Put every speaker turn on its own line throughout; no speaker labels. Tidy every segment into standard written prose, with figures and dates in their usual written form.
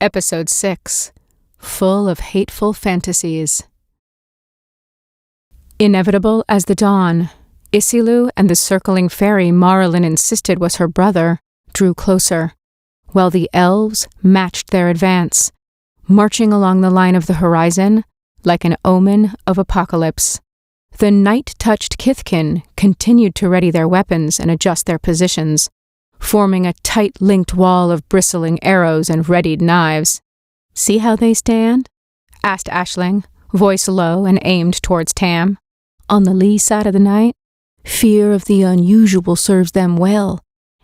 Episode 6, Full of Hateful Fantasies. Inevitable as the dawn, Isilu and the circling fairy Marlin insisted was her brother drew closer, while the elves matched their advance, marching along the line of the horizon like an omen of apocalypse. The night-touched Kithkin continued to ready their weapons and adjust their positions, forming a tight-linked wall of bristling arrows and readied knives. "See how they stand?" asked Aisling, voice low and aimed towards Tam. "On the lee side of the night? Fear of the unusual serves them well.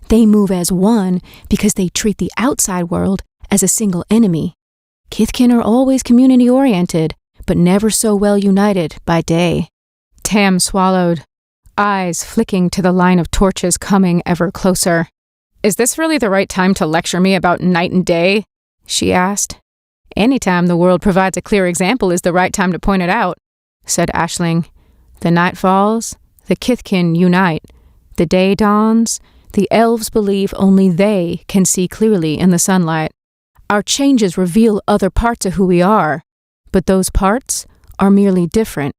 They move as one because they treat the outside world as a single enemy. Kithkin are always community-oriented, but never so well united by day." Tam swallowed, eyes flicking to the line of torches coming ever closer. "Is this really the right time to lecture me about night and day?" she asked. "Any time the world provides a clear example is the right time to point it out," said Aisling. "The night falls, the Kithkin unite. The day dawns, the elves believe only they can see clearly in the sunlight. Our changes reveal other parts of who we are, but those parts are merely different,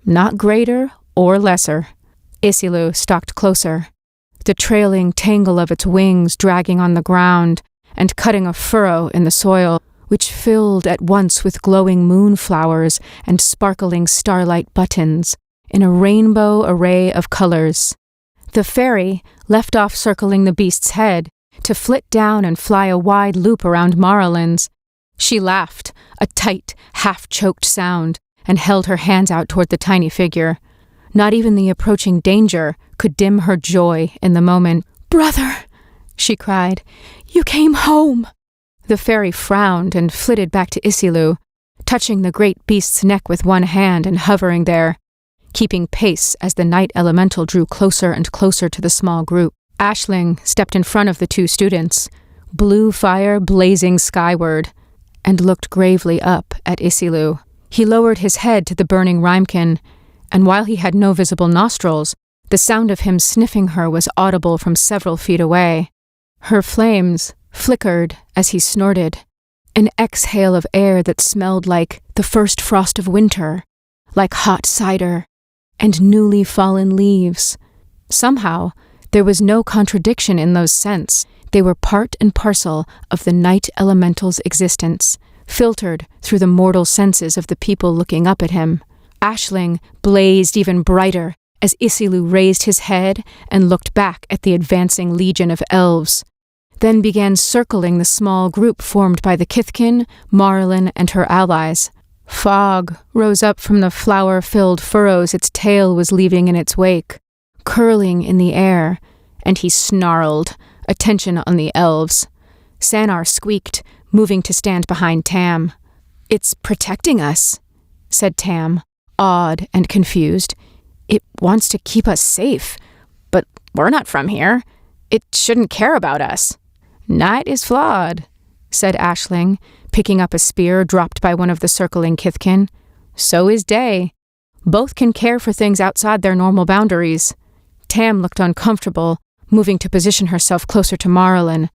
not greater or lesser." Isilu stalked closer, the trailing tangle of its wings dragging on the ground and cutting a furrow in the soil, which filled at once with glowing moonflowers and sparkling starlight buttons in a rainbow array of colors. The fairy left off circling the beast's head to flit down and fly a wide loop around Marlin's. She laughed, a tight, half-choked sound, and held her hands out toward the tiny figure. Not even the approaching danger could dim her joy in the moment. "Brother," she cried, "you came home." The fairy frowned and flitted back to Isilu, touching the great beast's neck with one hand and hovering there, keeping pace as the night elemental drew closer and closer to the small group. Aisling stepped in front of the two students, blue fire blazing skyward, and looked gravely up at Isilu. He lowered his head to the burning ramekin, and while he had no visible nostrils, the sound of him sniffing her was audible from several feet away. Her flames flickered as he snorted, an exhale of air that smelled like the first frost of winter, like hot cider and newly fallen leaves. Somehow, there was no contradiction in those scents. They were part and parcel of the night elemental's existence, filtered through the mortal senses of the people looking up at him. Aisling blazed even brighter as Isilu raised his head and looked back at the advancing legion of elves, then began circling the small group formed by the Kithkin, Marlin, and her allies. Fog rose up from the flower-filled furrows its tail was leaving in its wake, curling in the air, and he snarled, attention on the elves. Sanar squeaked, moving to stand behind Tam. "It's protecting us," said Tam, awed and confused. "It wants to keep us safe, but we're not from here. It shouldn't care about us." "Night is flawed," said Aisling, picking up a spear dropped by one of the circling Kithkin. "So is day. Both can care for things outside their normal boundaries." Tam looked uncomfortable, moving to position herself closer to Marlin.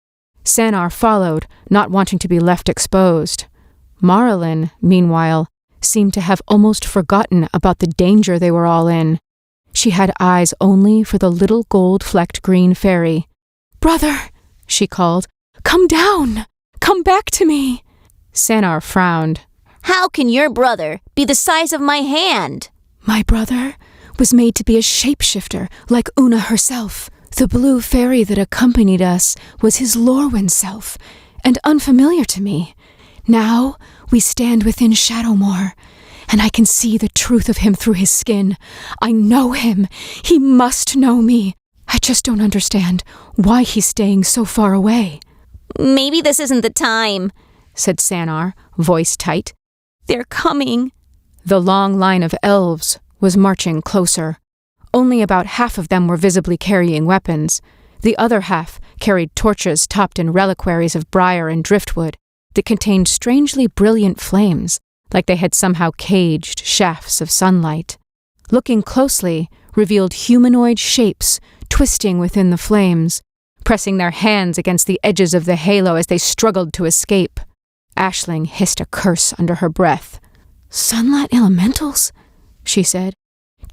Sanar followed, not wanting to be left exposed. Marlin, meanwhile, seemed to have almost forgotten about the danger they were all in. She had eyes only for the little gold-flecked green fairy. "Brother," she called, "come down! Come back to me!" Sanar frowned.
"How can your brother be the size of my hand?"
"My brother was made to be a shapeshifter like Una herself. The blue fairy that accompanied us was his Lorwyn self, and unfamiliar to me. Now we stand within Shadowmoor, and I can see the truth of him through his skin. I know him. He must know me. I just don't understand why he's staying so far away."
"Maybe this isn't the time,"
said Sanar, voice tight.
"They're coming."
The long line of elves was marching closer. Only about half of them were visibly carrying weapons. The other half carried torches topped in reliquaries of briar and driftwood that contained strangely brilliant flames, like they had somehow caged shafts of sunlight. Looking closely revealed humanoid shapes twisting within the flames, pressing their hands against the edges of the halo as they struggled to escape. Aisling hissed a curse under her breath. "Sunlight elementals?" she said.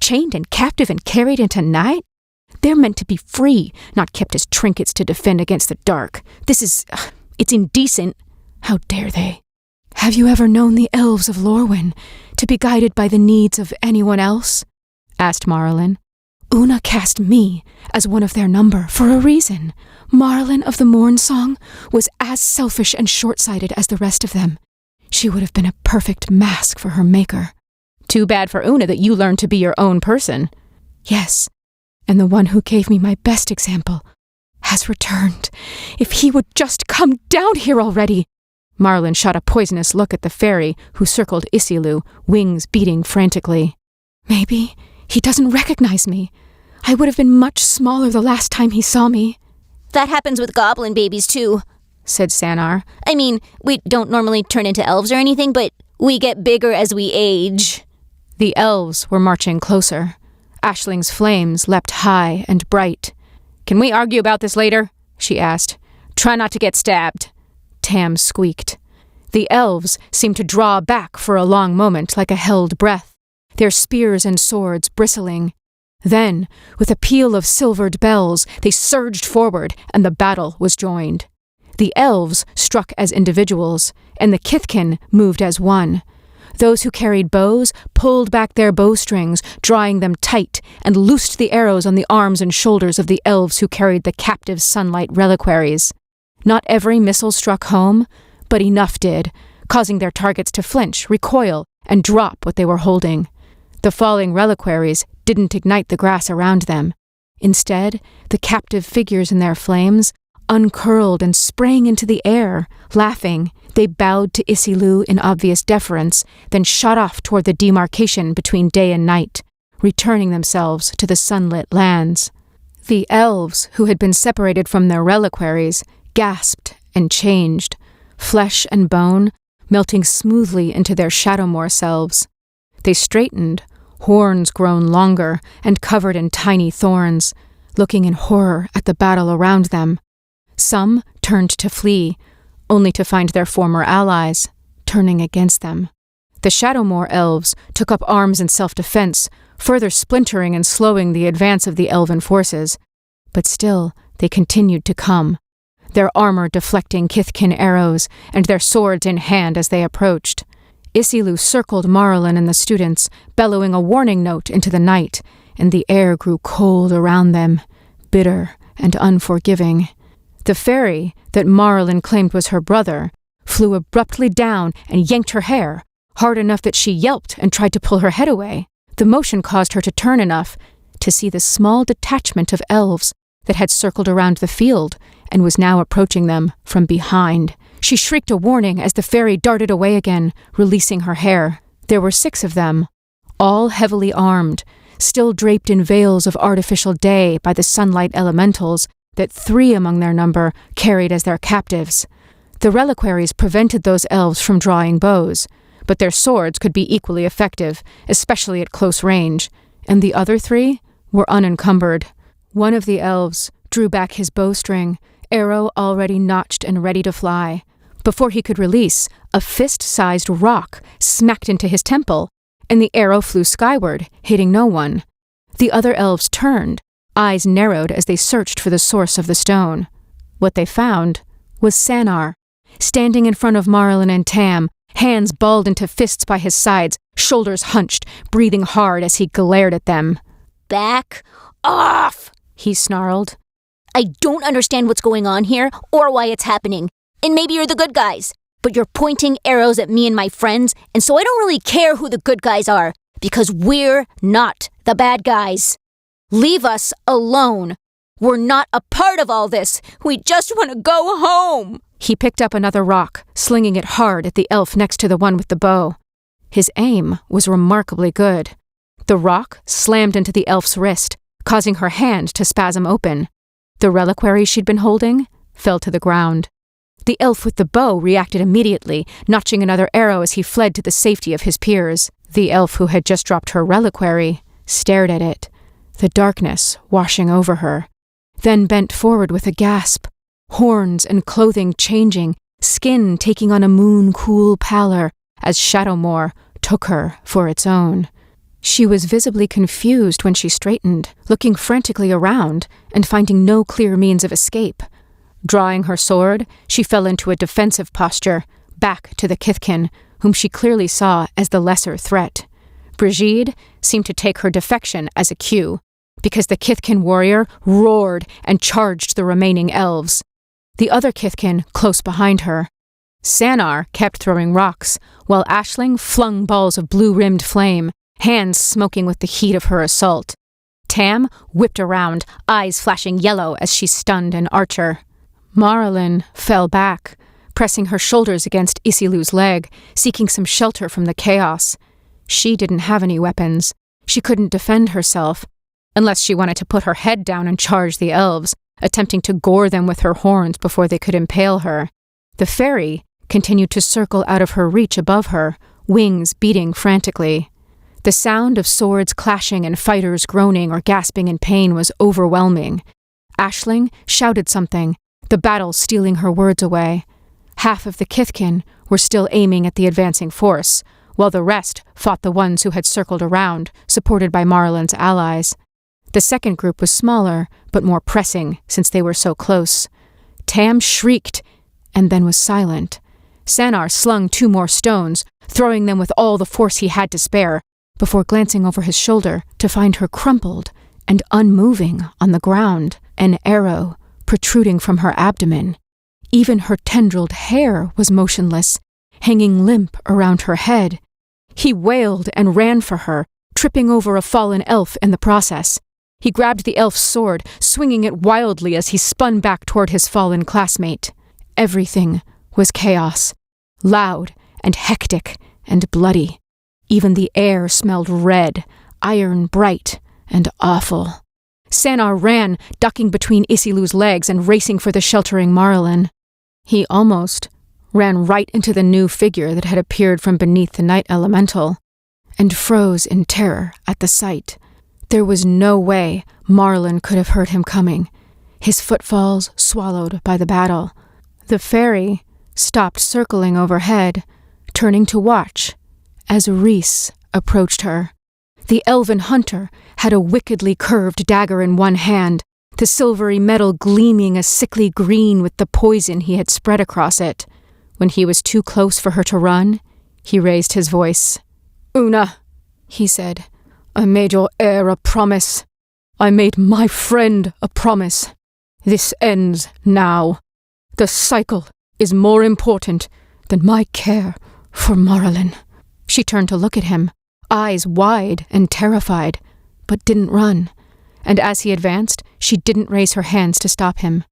"Chained and captive and carried into night? They're meant to be free, not kept as trinkets to defend against the dark. It's indecent. How dare they?" "Have you ever known the elves of Lorwyn to be guided by the needs of anyone else?" asked Marlin. "Una cast me as one of their number for a reason. Marlin of the Morn Song was as selfish and short-sighted as the rest of them. She would have been a perfect mask for her maker." "Too bad for Una that you learned to be your own person." "Yes, and the one who gave me my best example has returned. If he would just come down here already!" Marlin shot a poisonous look at the fairy who circled Isilu, wings beating frantically. "Maybe he doesn't recognize me. I would have been much smaller the last time he saw me."
That happens with goblin babies, too,
said Sanar.
"I mean, we don't normally turn into elves or anything, but we get bigger as we age."
The elves were marching closer. Aisling's flames leapt high and bright. "Can we argue about this later?" she asked. "Try not to get stabbed." Tam squeaked. The elves seemed to draw back for a long moment like a held breath, their spears and swords bristling. Then, with a peal of silvered bells, they surged forward, and the battle was joined. The elves struck as individuals, and the Kithkin moved as one. Those who carried bows pulled back their bowstrings, drawing them tight, and loosed the arrows on the arms and shoulders of the elves who carried the captive sunlight reliquaries. Not every missile struck home, but enough did, causing their targets to flinch, recoil, and drop what they were holding. The falling reliquaries didn't ignite the grass around them. Instead, the captive figures in their flames uncurled and sprang into the air. Laughing, they bowed to Isilu in obvious deference, then shot off toward the demarcation between day and night, returning themselves to the sunlit lands. The elves, who had been separated from their reliquaries, gasped and changed, flesh and bone melting smoothly into their Shadowmoor selves. They straightened, horns grown longer and covered in tiny thorns, looking in horror at the battle around them. Some turned to flee, only to find their former allies turning against them. The Shadowmoor elves took up arms in self-defense, further splintering and slowing the advance of the elven forces. But still, they continued to come, their armor deflecting Kithkin arrows and their swords in hand as they approached. Isilu circled Marlin and the students, bellowing a warning note into the night, and the air grew cold around them, bitter and unforgiving. The fairy, that Marlin claimed was her brother, flew abruptly down and yanked her hair, hard enough that she yelped and tried to pull her head away. The motion caused her to turn enough to see the small detachment of elves that had circled around the field and was now approaching them from behind. She shrieked a warning as the fairy darted away again, releasing her hair. There were 6 of them, all heavily armed, still draped in veils of artificial day by the sunlight elementals that 3 among their number carried as their captives. The reliquaries prevented those elves from drawing bows, but their swords could be equally effective, especially at close range, and the other 3 were unencumbered. One of the elves drew back his bowstring, arrow already notched and ready to fly. Before he could release, a fist-sized rock smacked into his temple, and the arrow flew skyward, hitting no one. The other elves turned, eyes narrowed as they searched for the source of the stone. What they found was Sanar, standing in front of Marlin and Tam, hands balled into fists by his sides, shoulders hunched, breathing hard as he glared at them.
"Back off!" he snarled. "I don't understand what's going on here or why it's happening. And maybe you're the good guys, but you're pointing arrows at me and my friends, and so I don't really care who the good guys are, because we're not the bad guys. Leave us alone. We're not a part of all this. We just want to go home." He picked up another rock, slinging it hard at the elf next to the one with the bow. His aim was remarkably good. The rock slammed into the elf's wrist, causing her hand to spasm open. The reliquary she'd been holding fell to the ground. The elf with the bow reacted immediately, notching another arrow as he fled to the safety of his peers. The elf who had just dropped her reliquary stared at it, the darkness washing over her, then bent forward with a gasp, horns and clothing changing,
skin taking on a moon-cool pallor as Shadowmoor took her for its own. She was visibly confused when she straightened, looking frantically around and finding no clear means of escape. Drawing her sword, she fell into a defensive posture, back to the Kithkin, whom she clearly saw as the lesser threat. Brigitte seemed to take her defection as a cue, because the Kithkin warrior roared and charged the remaining elves. The other Kithkin close behind her. Sanar kept throwing rocks, while Aisling flung balls of blue-rimmed flame, hands smoking with the heat of her assault. Tam whipped around, eyes flashing yellow as she stunned an archer. Marlin fell back, pressing her shoulders against Isilu's leg, seeking some shelter from the chaos. She didn't have any weapons. She couldn't defend herself, unless she wanted to put her head down and charge the elves, attempting to gore them with her horns before they could impale her. The fairy continued to circle out of her reach above her, wings beating frantically. The sound of swords clashing and fighters groaning or gasping in pain was overwhelming. Aisling shouted something, the battle stealing her words away. Half of the Kithkin were still aiming at the advancing force, while the rest fought the ones who had circled around, supported by Marlin's allies. The second group was smaller, but more pressing, since they were so close. Tam shrieked, and then was silent. Sanar slung 2 more stones, throwing them with all the force he had to spare, before glancing over his shoulder to find her crumpled and unmoving on the ground, an arrow protruding from her abdomen. Even her tendrilled hair was motionless, hanging limp around her head. He wailed and ran for her, tripping over a fallen elf in the process. He grabbed the elf's sword, swinging it wildly as he spun back toward his fallen classmate. Everything was chaos, loud and hectic and bloody. Even the air smelled red, iron bright, and awful. Sanar ran, ducking between Isilu's legs and racing for the sheltering Marlin. He almost ran right into the new figure that had appeared from beneath the night elemental, and froze in terror at the sight. There was no way Marlin could have heard him coming, his footfalls swallowed by the battle. The fairy stopped circling overhead, turning to watch as Rhys approached her. The elven hunter had a wickedly curved dagger in one hand, the silvery metal gleaming a sickly green with the poison he had spread across it. When he was too close for her to run, he raised his voice. "Una," he said, "I made your heir a promise. I made my friend a promise. This ends now. The cycle is more important than my care for Marlin." She turned to look at him, eyes wide and terrified, but didn't run. And as he advanced, she didn't raise her hands to stop him.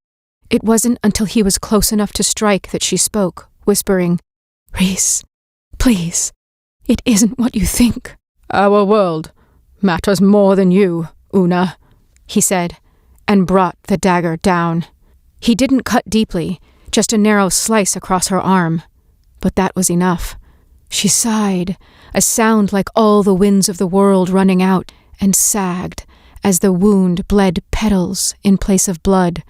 It wasn't until he was close enough to strike that she spoke, whispering, "Rhys, please, it isn't what you think." "Our world matters more than you, Una," he said, and brought the dagger down. He didn't cut deeply, just a narrow slice across her arm. But that was enough. She sighed, a sound like all the winds of the world running out, and sagged as the wound bled petals in place of blood,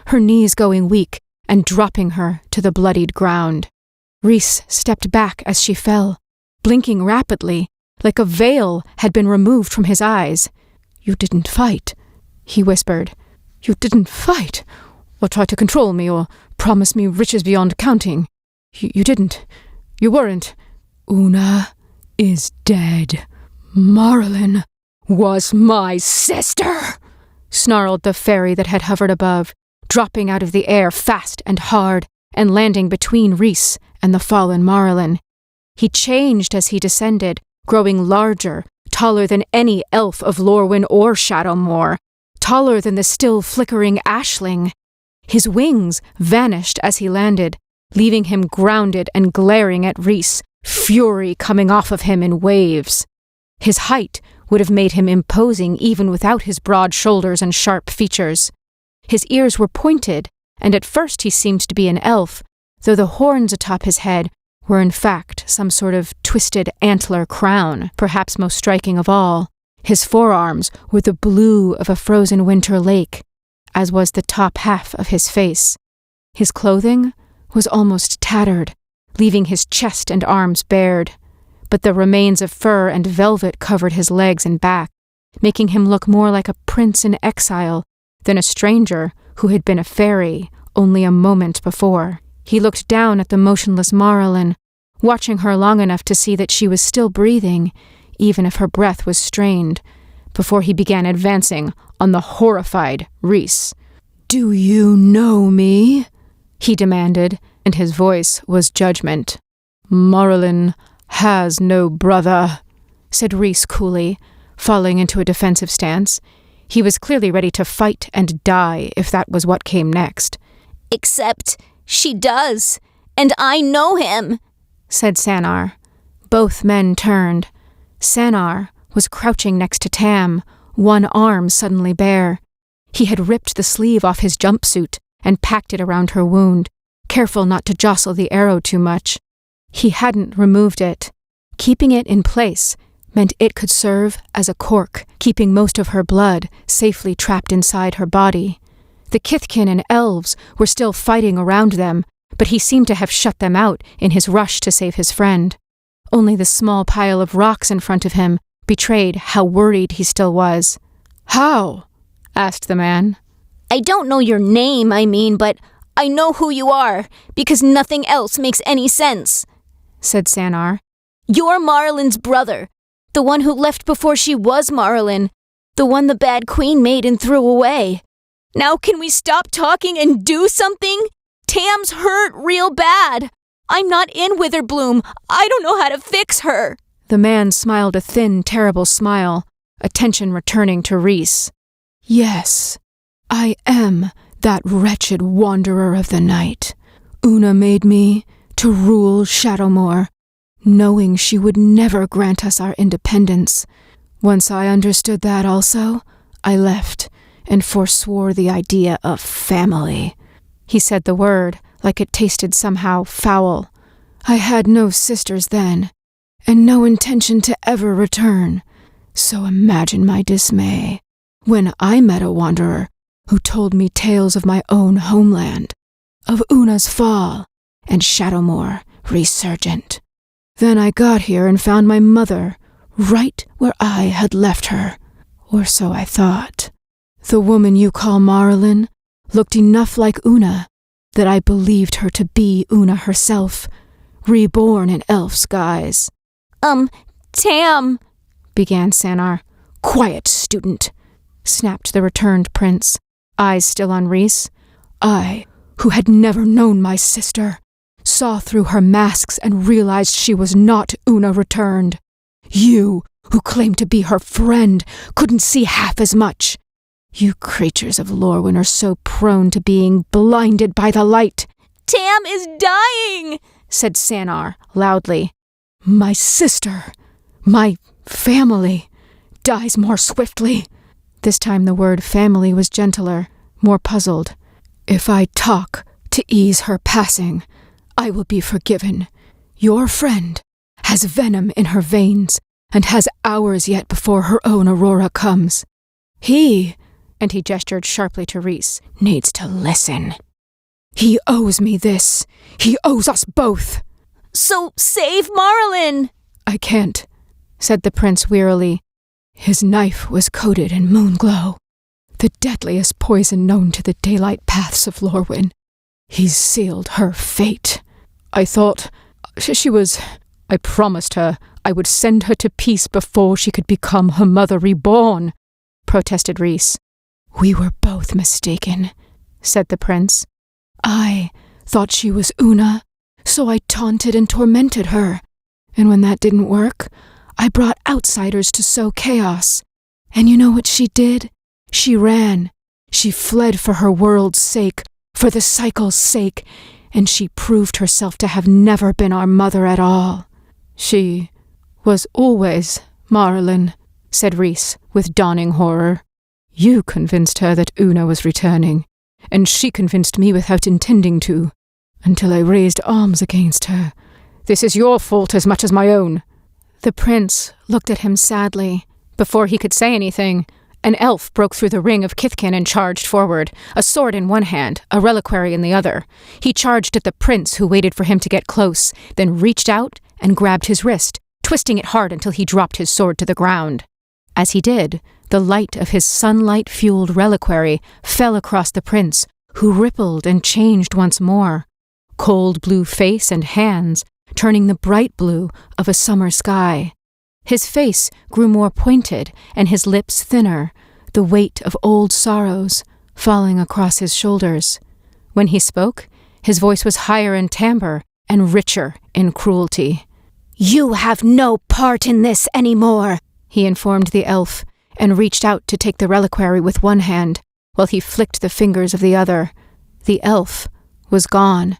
her knees going weak and dropping her to the bloodied ground. Rhys stepped back as she fell, blinking rapidly, like a veil had been removed from his eyes. "You didn't fight," he whispered. "You didn't fight, or try to control me, or promise me riches beyond counting. You didn't. You weren't. Una is dead. Marlin was my sister," snarled the fairy that had hovered above, dropping out of the air fast and hard and landing between Rhys and the fallen Marlin. He changed as he descended, growing larger, taller than any elf of Lorwyn or Shadowmoor, taller than the still flickering Aisling. His wings vanished as he landed, leaving him grounded and glaring at Rhys, fury coming off of him in waves. His height would have made him imposing even without his broad shoulders and sharp features. His ears were pointed, and at first he seemed to be an elf, though the horns atop his head were in fact some sort of twisted antler crown, perhaps most striking of all. His forearms were the blue of a frozen winter lake, as was the top half of his face. His clothing was almost tattered, leaving his chest and arms bared, but the remains of fur and velvet covered his legs and back, making him look more like a prince in exile than a stranger who had been a fairy only a moment before. He looked down at the motionless Marlin, watching her long enough to see that she was still breathing, even if her breath was strained, before he began advancing on the horrified Rhys. "Do you know me?" he demanded, and his voice was judgment. "Marlin has no brother," said Rhys coolly, falling into a defensive stance. He was clearly ready to fight and die if that was what came next.
"Except she does, and I know him,"
said Sanar. Both men turned. Sanar was crouching next to Tam, one arm suddenly bare. He had ripped the sleeve off his jumpsuit and packed it around her wound, careful not to jostle the arrow too much. He hadn't removed it. Keeping it in place meant it could serve as a cork, keeping most of her blood safely trapped inside her body. The Kithkin and elves were still fighting around them, but he seemed to have shut them out in his rush to save his friend. Only the small pile of rocks in front of him betrayed how worried he still was. "How?" asked the man.
"I don't know your name, but I know who you are, because nothing else makes any sense,"
said Sanar.
"You're Marlin's brother, the one who left before she was Marlin, the one the bad queen made and threw away. Now can we stop talking and do something? Tam's hurt real bad. I'm not in Witherbloom. I don't know how to fix her."
The man smiled a thin, terrible smile, attention returning to Rhys. "Yes, I am that wretched wanderer of the night. Una made me to rule Shadowmoor, knowing she would never grant us our independence. Once I understood that also, I left and forswore the idea of family." He said the word like it tasted somehow foul. "I had no sisters then, and no intention to ever return. So imagine my dismay when I met a wanderer who told me tales of my own homeland, of Una's fall and Shadowmoor resurgent. Then I got here and found my mother right where I had left her, or so I thought. The woman you call Marlin looked enough like Una that I believed her to be Una herself, reborn in elf's guise."
Tam,"
began Sanar. "Quiet, student," snapped the returned prince, eyes still on Rhys. "I, who had never known my sister, saw through her masks and realized she was not Una returned. You, who claimed to be her friend, couldn't see half as much. You creatures of Lorwyn are so prone to being blinded by the light."
"Tam is dying,"
said Sanar loudly. "My sister, my family, dies more swiftly." This time the word family was gentler, more puzzled. "If I talk to ease her passing, I will be forgiven. Your friend has venom in her veins and has hours yet before her own Aurora comes. He," and he gestured sharply to Rhys, "needs to listen. He owes me this. He owes us both."
"So save Marlin."
"I can't," said the prince wearily. "His knife was coated in moonglow, the deadliest poison known to the daylight paths of Lorwyn. He's sealed her fate. I thought she was... I promised her I would send her to peace before she could become her mother reborn," protested Rhys. "We were both mistaken," said the prince. "I thought she was Una, so I taunted and tormented her. And when that didn't work, I brought outsiders to sow chaos. And you know what she did? She ran. She fled for her world's sake, for the cycle's sake, and she proved herself to have never been our mother at all." "She was always Marlin," said Rhys with dawning horror. "You convinced her that Una was returning, and she convinced me without intending to, until I raised arms against her. This is your fault as much as my own." The prince looked at him sadly. Before he could say anything, An elf broke through the ring of Kithkin and charged forward, a sword in one hand, a reliquary in the other. He charged at the prince, who waited for him to get close, then reached out and grabbed his wrist, twisting it hard until he dropped his sword to the ground. As he did, the light of his sunlight-fueled reliquary fell across the prince, who rippled and changed once more. Cold blue face and hands, turning the bright blue of a summer sky. His face grew more pointed and his lips thinner, the weight of old sorrows falling across his shoulders. When he spoke, his voice was higher in timbre and richer in cruelty.
"You have no part in this anymore,"
he informed the elf, and reached out to take the reliquary with one hand, while he flicked the fingers of the other. The elf was gone.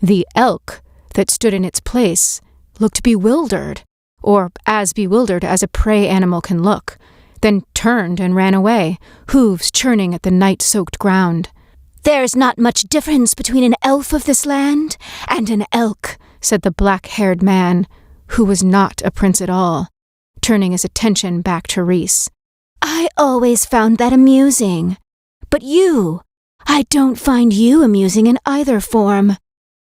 The elk that stood in its place looked bewildered, or as bewildered as a prey animal can look, then turned and ran away, hooves churning at the night-soaked ground.
"There's not much difference between an elf of this land and an elk,"
said the black-haired man, who was not a prince at all, turning his attention back to Rhys.
"I always found that amusing. But you, I don't find you amusing in either form.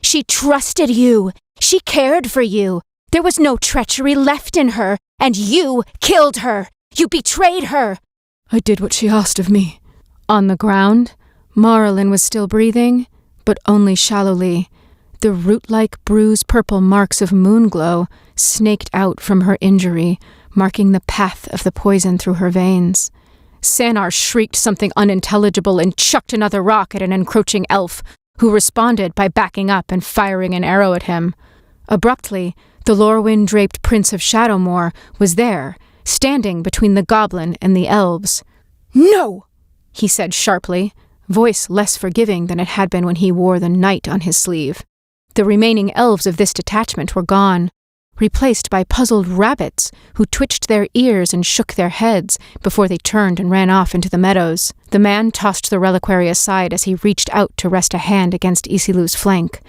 She trusted you. She cared for you. There was no treachery left in her, and you killed her. You betrayed her."
"I did what she asked of me." On the ground, Marlin was still breathing, but only shallowly. The root-like bruise-purple marks of moonglow snaked out from her injury, marking the path of the poison through her veins. Sanar shrieked something unintelligible and chucked another rock at an encroaching elf, who responded by backing up and firing an arrow at him. Abruptly, the Lorwyn-draped Prince of Shadowmoor was there, standing between the goblin and the elves.
"No!"
he said sharply, voice less forgiving than it had been when he wore the knight on his sleeve. The remaining elves of this detachment were gone, replaced by puzzled rabbits who twitched their ears and shook their heads before they turned and ran off into the meadows. The man tossed the reliquary aside as he reached out to rest a hand against Isilu's flank,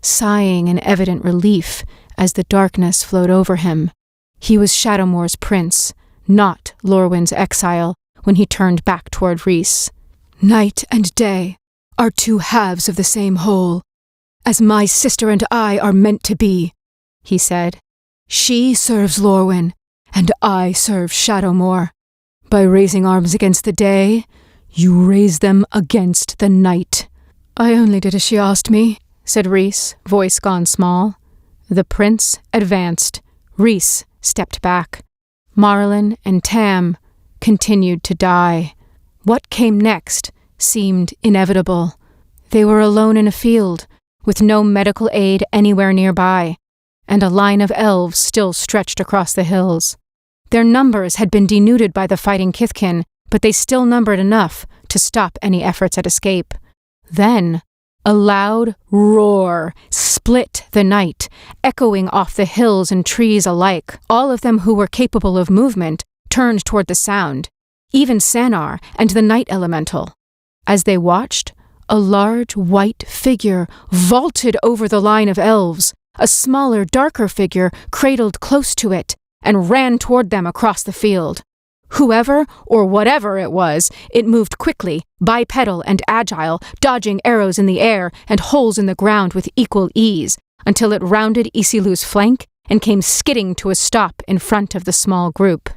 sighing in evident relief as the darkness flowed over him. He was Shadowmoor's prince, not Lorwyn's exile, when he turned back toward Rhys. "Night and day are two halves of the same whole, as my sister and I are meant to be," he said. "She serves Lorwyn, and I serve Shadowmoor. By raising arms against the day, you raise them against the night." "I only did as she asked me," said Rhys, voice gone small. The prince advanced. Rhys stepped back. Marlin and Tam continued to die. What came next seemed inevitable. They were alone in a field, with no medical aid anywhere nearby, and a line of elves still stretched across the hills. Their numbers had been denuded by the fighting Kithkin, but they still numbered enough to stop any efforts at escape. Then, a loud roar split the night, echoing off the hills and trees alike. All of them who were capable of movement turned toward the sound, even Sanar and the night elemental. As they watched, a large white figure vaulted over the line of elves. A smaller, darker figure cradled close to it and ran toward them across the field. Whoever or whatever it was, it moved quickly, bipedal and agile, dodging arrows in the air and holes in the ground with equal ease, until it rounded Isilu's flank and came skidding to a stop in front of the small group.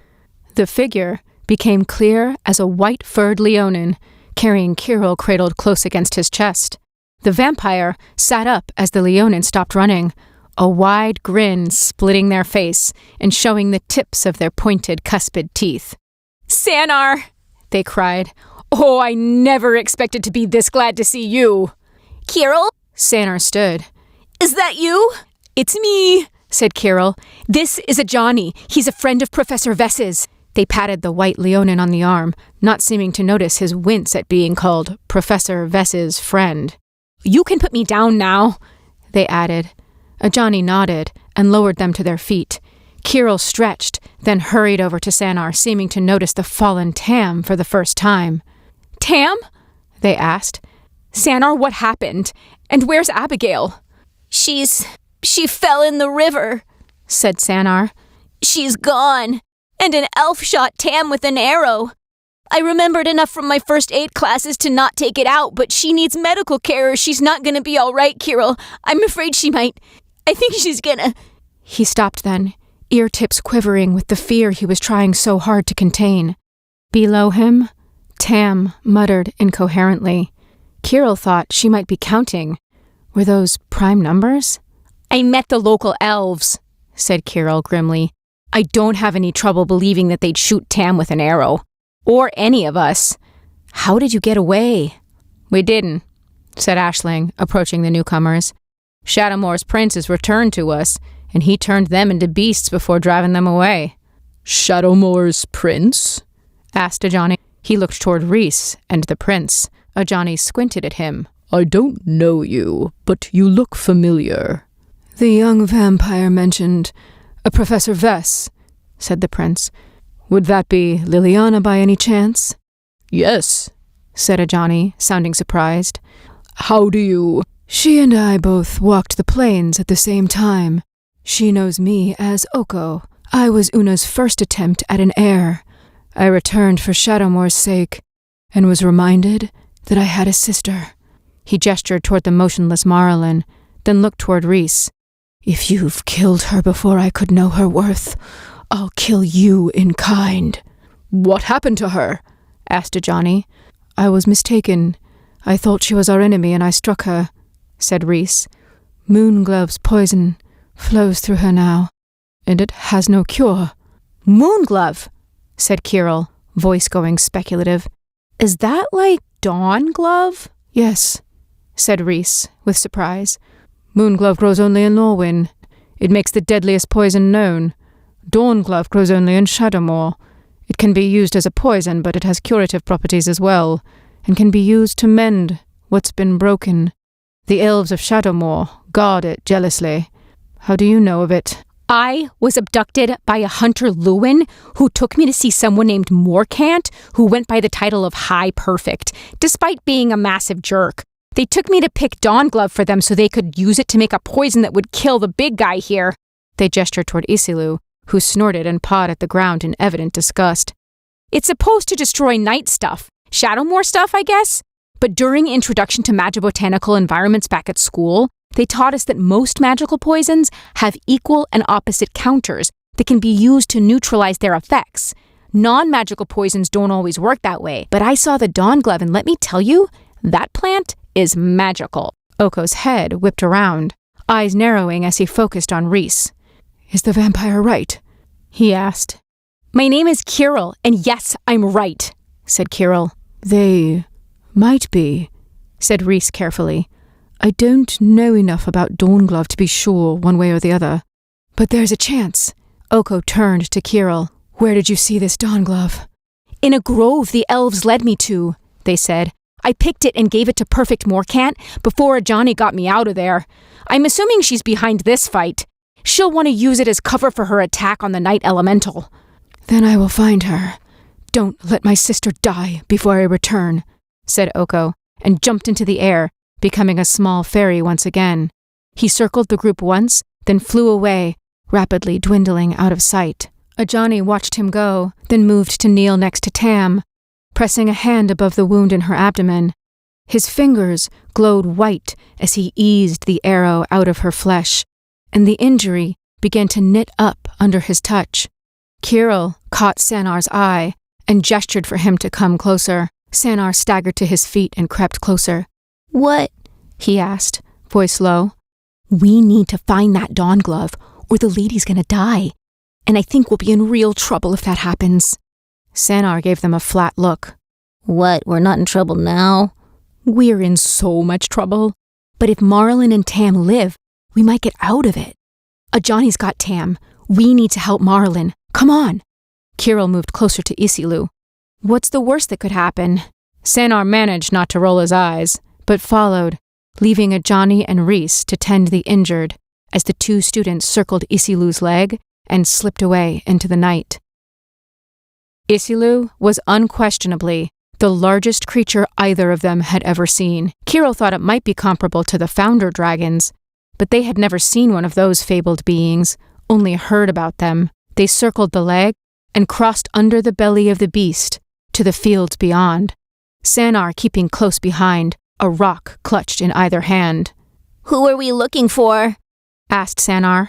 The figure became clear as a white-furred leonin, carrying Kirill cradled close against his chest. The vampire sat up as the leonin stopped running, a wide grin splitting their face and showing the tips of their pointed cuspid teeth. "Sanar!" they cried. "Oh, I never expected to be this glad to see you."
"Kirill?"
Sanar stood.
"Is that you?"
"It's me," said Kirill. "This is Ajani. He's a friend of Professor Vess's." They patted the white leonin on the arm, not seeming to notice his wince at being called Professor Vess's friend. "You can put me down now," they added. Ajani nodded and lowered them to their feet. Kirill stretched, then hurried over to Sanar, seeming to notice the fallen Tam for the first time. "Tam?" they asked. "Sanar, what happened? And where's Abigail?"
She fell in the river,"
said Sanar.
"She's gone, and an elf shot Tam with an arrow. I remembered enough from my first aid classes to not take it out, but she needs medical care or she's not gonna be all right, Kirill. I'm afraid she might. I think she's gonna...
He stopped then, ear tips quivering with the fear he was trying so hard to contain. Below him, Tam muttered incoherently. Kirill thought she might be counting. Were those prime numbers?
I met the local elves,
said Kirill grimly. I don't have any trouble believing that they'd shoot Tam with an arrow. Or any of us. How did you get away? We didn't, said Aisling, approaching the newcomers. Shadowmoor's princes returned to us, and he turned them into beasts before driving them away.
Shadowmoor's prince?
Asked Ajani. He looked toward Rhys and the prince. Ajani squinted at him.
I don't know you, but you look familiar.
The young vampire mentioned a Professor Vess, said the prince. Would that be Liliana by any chance?
Yes,
said Ajani, sounding surprised.
How do you...
She and I both walked the plains at the same time. She knows me as Oko. I was Una's first attempt at an heir. I returned for Shadowmoor's sake, and was reminded that I had a sister. He gestured toward the motionless Marlin, then looked toward Rhys. If you've killed her before I could know her worth, I'll kill you in kind.
What happened to her?
Asked Ajani. I was mistaken. I thought she was our enemy and I struck her, said Rhys. Moonglove's poison flows through her now, and it has no cure.
Moonglove,
said Kirill, voice going speculative.
Is that like Dawnglove?
Yes, said Rhys, with surprise. Moonglove grows only in Lorwyn. It makes the deadliest poison known. Dawnglove grows only in Shadowmoor. It can be used as a poison, but it has curative properties as well, and can be used to mend what's been broken. The elves of Shadowmoor guard it jealously. How do you know of it?
I was abducted by a hunter Lewin, who took me to see someone named Morkant, who went by the title of High Perfect, despite being a massive jerk. They took me to pick Dawnglove for them so they could use it to make a poison that would kill the big guy here.
They gestured toward Isilu, who snorted and pawed at the ground in evident disgust.
It's supposed to destroy night stuff. Shadowmoor stuff, I guess? But during Introduction to Magibotanical Environments back at school, they taught us that most magical poisons have equal and opposite counters that can be used to neutralize their effects. Non-magical poisons don't always work that way, but I saw the Dawnglove and let me tell you, that plant is magical.
Oko's head whipped around, eyes narrowing as he focused on Rhys. Is the vampire right? He asked.
My name is Kirill, and yes, I'm right, said Kirill.
They might be, said Rhys carefully. I don't know enough about Dawnglove to be sure one way or the other. But there's a chance. Oko turned to Kirill. Where did you see this Dawnglove?
In a grove the elves led me to, they said. I picked it and gave it to Perfect Morkant before Ajani got me out of there. I'm assuming she's behind this fight. She'll want to use it as cover for her attack on the Night Elemental.
Then I will find her. Don't let my sister die before I return, said Oko, and jumped into the air, becoming a small fairy once again. He circled the group once, then flew away, rapidly dwindling out of sight. Ajani watched him go, then moved to kneel next to Tam, pressing a hand above the wound in her abdomen. His fingers glowed white as he eased the arrow out of her flesh, and the injury began to knit up under his touch. Kirill caught Sanar's eye and gestured for him to come closer. Sanar staggered to his feet and crept closer.
What?
He asked, voice low.
We need to find that Dawnglove, or the lady's gonna die. And I think we'll be in real trouble if that happens.
Sanar gave them a flat look.
What, we're not in trouble now?
We're in so much trouble.
But if Marlin and Tam live, we might get out of it. Ajani's got Tam. We need to help Marlin. Come on.
Kirill moved closer to Isilu. What's the worst that could happen? Sanar managed not to roll his eyes, but followed, leaving Ajani and Rhys to tend the injured as the two students circled Isilu's leg and slipped away into the night. Isilu was unquestionably the largest creature either of them had ever seen. Kirill thought it might be comparable to the founder dragons, but they had never seen one of those fabled beings, only heard about them. They circled the leg and crossed under the belly of the beast to the fields beyond, Sanar keeping close behind, a rock clutched in either hand.
"Who are we looking for?"
asked Sanar.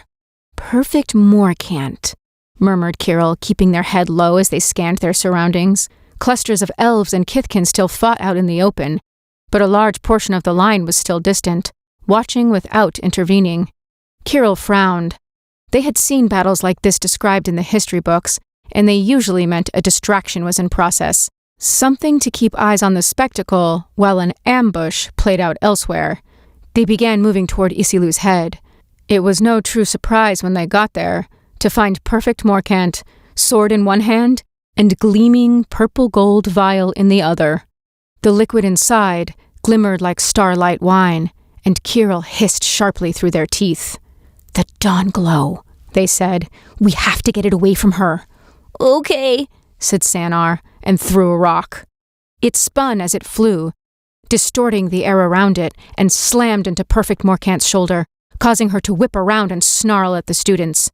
"Perfect Morcant," murmured Kirill, keeping their head low as they scanned their surroundings. Clusters of elves and Kithkin still fought out in the open, but a large portion of the line was still distant, watching without intervening. Kirill frowned. They had seen battles like this described in the history books, and they usually meant a distraction was in process, something to keep eyes on the spectacle while an ambush played out elsewhere. They began moving toward Isilu's head. It was no true surprise when they got there to find Perfect Morcant, sword in one hand and gleaming purple-gold vial in the other. The liquid inside glimmered like starlight wine, and Kirill hissed sharply through their teeth. "The dawn glow," they said. "We have to get it away from her."
"Okay,"
said Sanar, and threw a rock. It spun as it flew, distorting the air around it, and slammed into Perfect Morcant's shoulder, causing her to whip around and snarl at the students.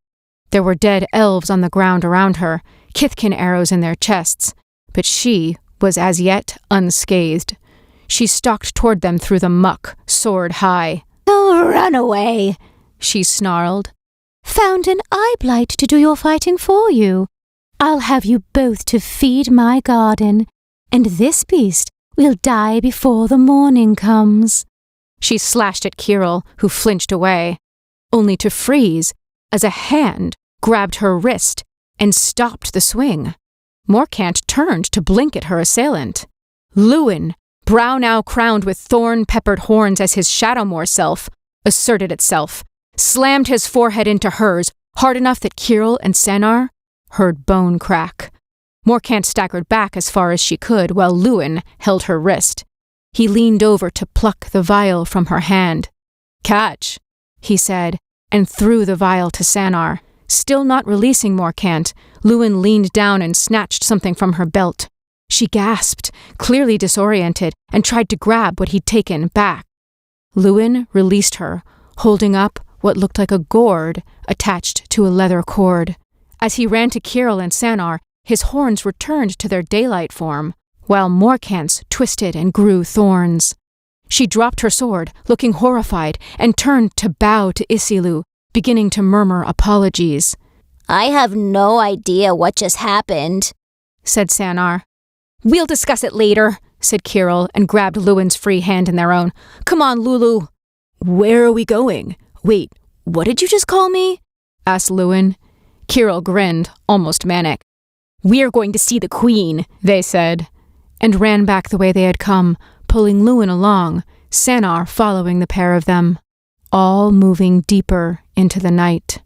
There were dead elves on the ground around her, Kithkin arrows in their chests, but she was as yet unscathed. She stalked toward them through the muck, sword high.
"Oh, run away,"
she snarled.
"Found an eye-blight to do your fighting for you. I'll have you both to feed my garden, and this beast will die before the morning comes."
She slashed at Kirill, who flinched away, only to freeze as a hand grabbed her wrist and stopped the swing. Morcant turned to blink at her assailant. Lewin, brow now crowned with thorn-peppered horns as his Shadowmoor self, asserted itself, slammed his forehead into hers hard enough that Kirill and Sanar heard bone crack. Morcant staggered back as far as she could while Lewin held her wrist. He leaned over to pluck the vial from her hand. "Catch," he said, and threw the vial to Sanar. Still not releasing Morcant, Lewin leaned down and snatched something from her belt. She gasped, clearly disoriented, and tried to grab what he'd taken back. Lewin released her, holding up what looked like a gourd attached to a leather cord. As he ran to Kirill and Sanar, his horns returned to their daylight form, while Morcant's twisted and grew thorns. She dropped her sword, looking horrified, and turned to bow to Isilu, beginning to murmur apologies.
"I have no idea what just happened,"
said Sanar. "We'll discuss it later," said Kirill, and grabbed Lewin's free hand in their own. "Come on, Lulu."
"Where are we going? Wait, what did you just call me?"
asked Lewin. Kirill grinned, almost manic. "We're going to see the Queen," they said, and ran back the way they had come, pulling Lewin along, Sanar following the pair of them, all moving deeper into the night.